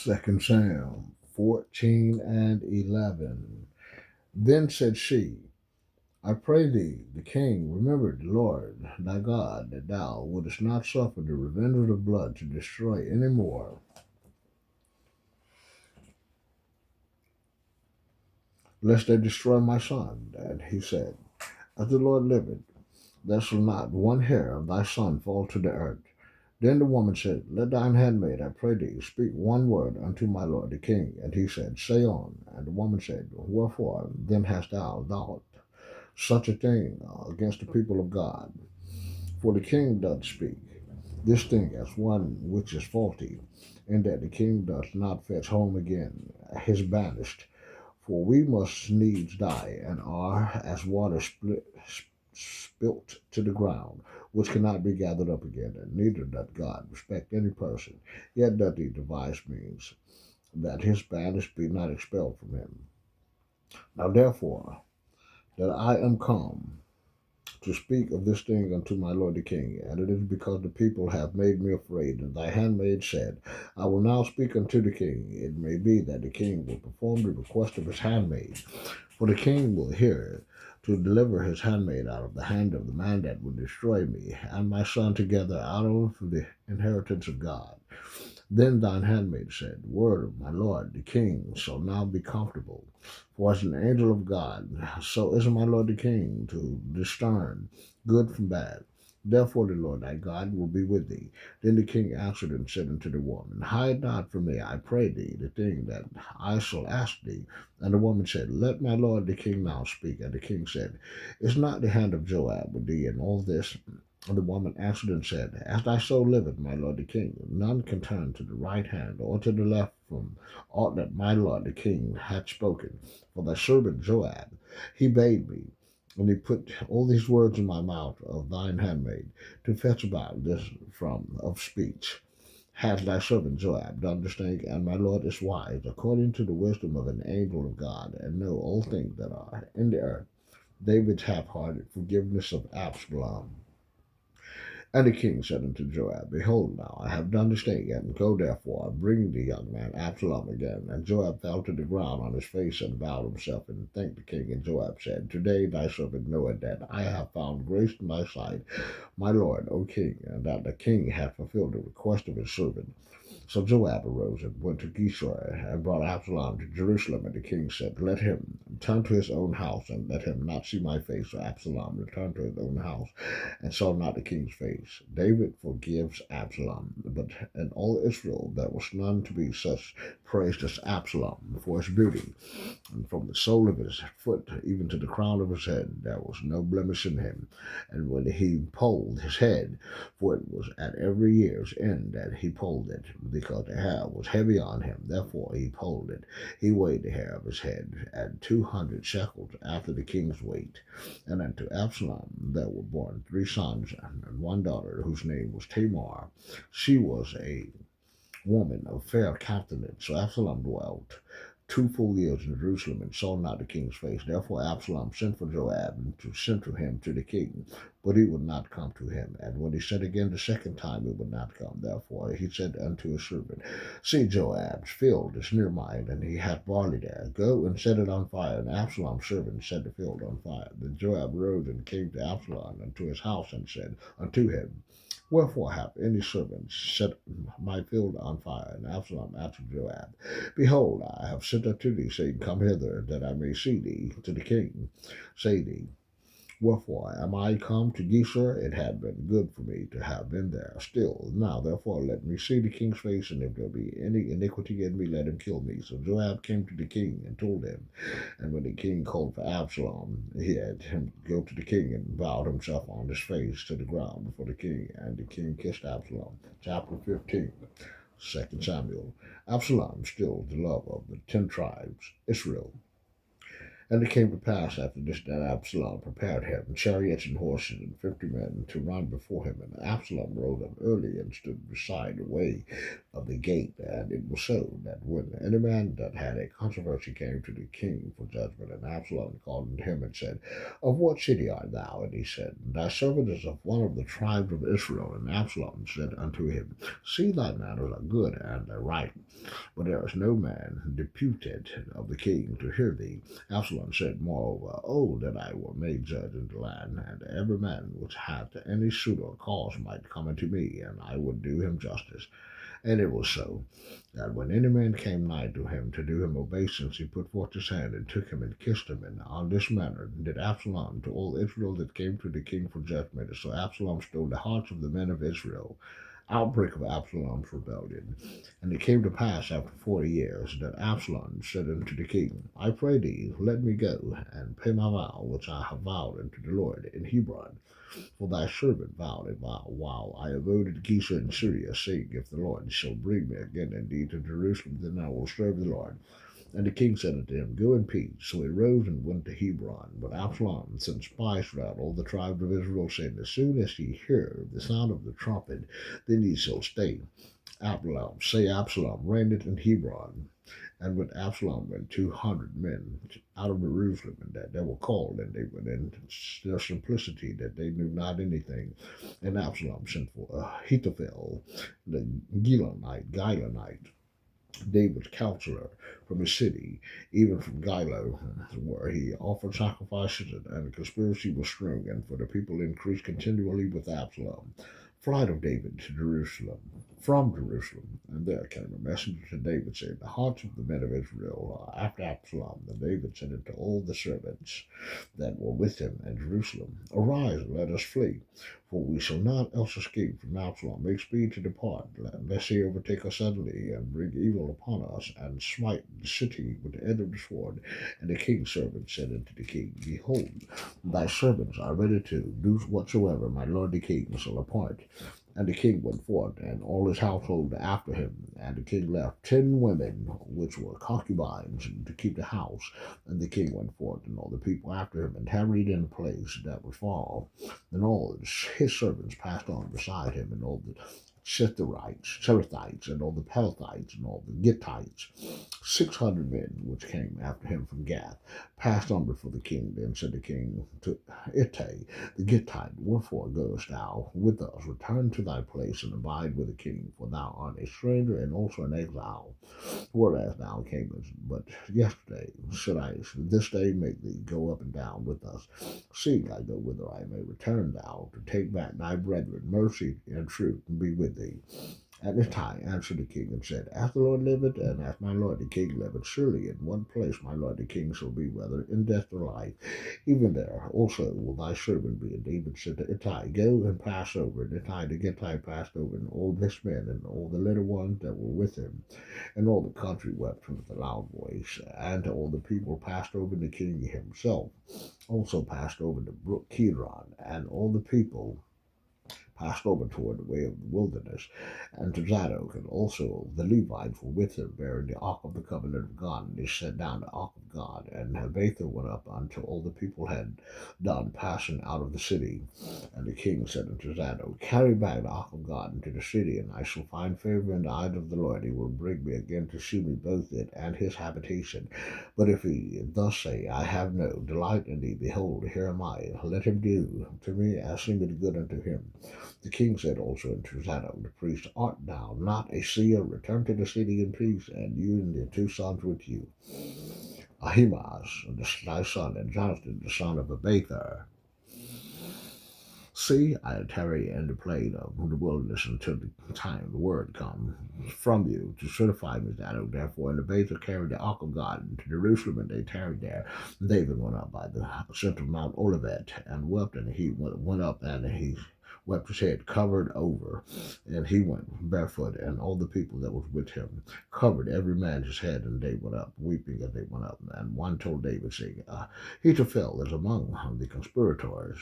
2 Samuel 14 and 11. Then said she, I pray thee, the king, remember the Lord thy God, that thou wouldest not suffer the revengers of blood to destroy any more, lest they destroy my son. And he said, As the Lord liveth, there shall not one hair of thy son fall to the earth. Then the woman said, Let thine handmaid, I pray thee, speak one word unto my lord the king. And he said, Say on. And the woman said, Wherefore then hast thou thought such a thing against the people of God? For the king doth speak this thing as one which is faulty, in that the king doth not fetch home again his banished. For we must needs die, and are as water spilt to the ground, which cannot be gathered up again. And neither doth God respect any person, yet doth he devise means that his banished be not expelled from him. Now therefore, that I am come to speak of this thing unto my lord the king, and it is because the people have made me afraid. And thy handmaid said, I will now speak unto the king. It may be that the king will perform the request of his handmaid, for the king will hear to deliver his handmaid out of the hand of the man that would destroy me and my son together out of the inheritance of God. Then thine handmaid said, Word of my lord the king shall now be comfortable. For as an angel of God, so is my lord the king to discern good from bad. Therefore the Lord thy God will be with thee. Then the king answered and said unto the woman, Hide not from me, I pray thee, the thing that I shall ask thee. And the woman said, Let my lord the king now speak. And the king said, Is not the hand of Joab with thee in all this? And the woman answered and said, As thy soul liveth, my lord the king, none can turn to the right hand or to the left from aught that my lord the king hath spoken. For thy servant Joab, he bade me, and he put all these words in my mouth of thine handmaid, to fetch about this from of speech. Has thy servant Joab done this thing? And my lord is wise, according to the wisdom of an angel of God, and know all things that are in the earth. David's half-hearted forgiveness of Absalom. And the king said unto Joab, Behold, now I have done this thing, and go therefore, and bring the young man Absalom again. And Joab fell to the ground on his face, and bowed himself, and thanked the king. And Joab said, Today thy servant knoweth that I have found grace in thy sight, my lord, O king, and that the king hath fulfilled the request of his servant. So Joab arose and went to Geshur, and brought Absalom to Jerusalem. And the king said, Let him turn to his own house, and let him not see my face. So Absalom returned to his own house, and saw not the king's face. David forgives Absalom, but in all Israel there was none to be such praised as Absalom for his beauty. And from the sole of his foot even to the crown of his head there was no blemish in him. And when he polled his head, for it was at every year's end that he polled it, because the hair was heavy on him, therefore he polled it. He weighed the hair of his head at 200 shekels after the king's weight. And unto Absalom there were born 3 sons and 1 daughter, whose name was Tamar. She was a woman of fair countenance. So Absalom dwelt 2 full years in Jerusalem, and saw not the king's face. Therefore Absalom sent for Joab, and to send to him to the king, but he would not come to him. And when he sent again the second time, he would not come. Therefore he said unto his servant, See, Joab's field is near mine, and he hath barley there. Go and set it on fire. And Absalom's servant set the field on fire. Then Joab rose and came to Absalom unto his house, and said unto him, Wherefore hath any servant set my field on fire? And Absalom answered Joab, Behold, I have sent unto thee, saying, Come hither, that I may see thee to the king. Say thee, Wherefore am I come to Geshur? It had been good for me to have been there. Still, now therefore let me see the king's face, and if there be any iniquity in me, let him kill me. So Joab came to the king and told him. And when the king called for Absalom, he had him go to the king, and bowed himself on his face to the ground before the king. And the king kissed Absalom. Chapter 15, 2 Samuel. Absalom still the love of the 10 tribes, Israel. And it came to pass after this that Absalom prepared him chariots and horses and 50 men to run before him. And Absalom rode up early and stood beside the way of the gate. And it was so that when any man that had a controversy came to the king for judgment, and Absalom called unto him and said, Of what city art thou? And he said, Thy servant is of one of the tribes of Israel. And Absalom said unto him, See, thy matters are good and right, but there is no man deputed of the king to hear thee. Absalom said, Moreover, Oh, that I were made judge in the land, and every man which hath any suit or cause might come unto me, and I would do him justice. And it was so, that when any man came nigh to him to do him obeisance, he put forth his hand and took him and kissed him. And on this manner did Absalom to all Israel that came to the king for judgment. And so Absalom stole the hearts of the men of Israel. Outbreak of Absalom's rebellion. And it came to pass after 40 years that Absalom said unto the king, I pray thee, let me go and pay my vow which I have vowed unto the Lord in Hebron. For thy servant vowed a vow while I abode at Giza in Syria, saying, If the Lord shall bring me again indeed to Jerusalem, then I will serve the Lord. And the king said unto him, Go in peace. So he rose and went to Hebron. But Absalom sent spies throughout all the tribes of Israel, saying, As soon as ye hear the sound of the trumpet, then ye shall stay. Absalom reigned in Hebron. And with Absalom went 200 men out of Jerusalem, and that they were called, and they went in their simplicity, that they knew not anything. And Absalom sent for Ahithophel, the Gilonite, David's counselor, from his city, even from Gilo, where he offered sacrifices, and the conspiracy was strong, and for the people increased continually with Absalom. Flight of David to Jerusalem, from Jerusalem. And there came a messenger to David, saying, The hearts of the men of Israel are after Absalom. And David said unto all the servants that were with him in Jerusalem, Arise, and let us flee, for we shall not else escape from Absalom. Make speed to depart, lest he overtake us suddenly, and bring evil upon us, and smite the city with the edge of the sword. And the king's servant said unto the king, Behold, thy servants are ready to do whatsoever my lord the king shall appoint. And the king went forth, and all his household after him. And the king left 10 women, which were concubines, to keep the house. And the king went forth, and all the people after him, and tarried in a place that was far off. And all his servants passed on beside him, and all the Cherethites, and all the Pelethites, and all the Gittites. 600 men which came after him from Gath passed on before the king. Then said the king to Ittai the Gittite, Wherefore goest thou with us? Return to thy place, and abide with the king, for thou art a stranger and also an exile. Whereas thou camest but yesterday, should I this day make thee go up and down with us, seeing I go whither I may return thou, to take back thy brethren. Mercy and truth be with thee. And Ittai answered the king and said, As the Lord liveth, and as my lord the king liveth, surely in one place my lord the king shall be, whether in death or life. Even there also will thy servant be. And David said to Ittai, Go and pass over. And Ittai the Gittite passed over, and all his men, and all the little ones that were with him. And all the country wept with a loud voice. And all the people passed over. The king himself also passed over the brook Kidron, and all the people passed over toward the way of the wilderness. And to Zadok and also the Levites were with him, bearing the ark of the covenant of God. And they set down the ark of God, and Abiathar went up until all the people had done passing out of the city. And the king said unto Zadok, Carry back the ark of God into the city, and I shall find favor in the eyes of the Lord. He will bring me again to see me, both it and his habitation. But if he thus say, I have no delight in thee, behold, here am I. Let him do to me as seemeth good unto him. The king said also unto Zadok the priest, Art thou not a seer? Return to the city in peace, and you and your 2 sons with you, Ahimaaz thy son, and Jonathan the son of Abiathar. See, I tarry in the plain of the wilderness until the time the word come from you to certify me, Zadok. Therefore, and Abiathar carried the ark of God into Jerusalem, and they tarried there. David went up by the ascent of Mount Olivet, and wept, and he went up, and he wept his head covered over, and he went barefoot, and all the people that was with him covered every man his head, and they went up weeping as they went up. And one told David, saying, Ahithophel is among the conspirators.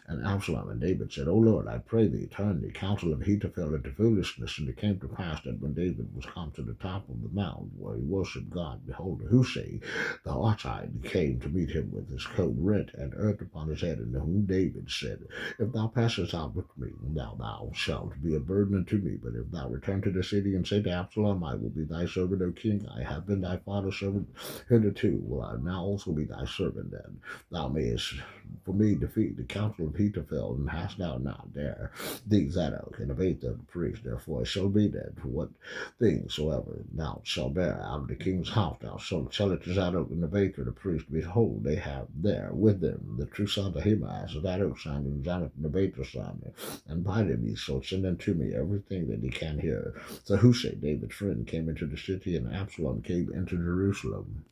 And Absalom and David said, O Lord, I pray thee, turn the counsel of Ahithophel into foolishness. And it came to pass that when David was come to the top of the mount where he worshipped God, behold, Hushai the Archite came to meet him with his coat rent and earth upon his head, and to whom David said, If thou passest out with me. Now thou shalt be a burden unto me, but if thou return to the city and say to Absalom, I will be thy servant, O king, I have been thy father's servant hitherto, will I now also be thy servant, and thou mayest for me defeat the counsel of Ahithophel, and hast thou not there thee Zadok and Abiathar the priest. Therefore it shall be that what things soever thou shalt bear out of the king's house, thou shalt tell it to Zadok and Abiathar the priest. Behold, they have there with them the true sons of Ahimaaz, Zadok's son, and Zadok and Abiathar's son, and by them ye shall send unto me everything that ye can hear. So Hushai, David's friend, came into the city, and Absalom came into Jerusalem.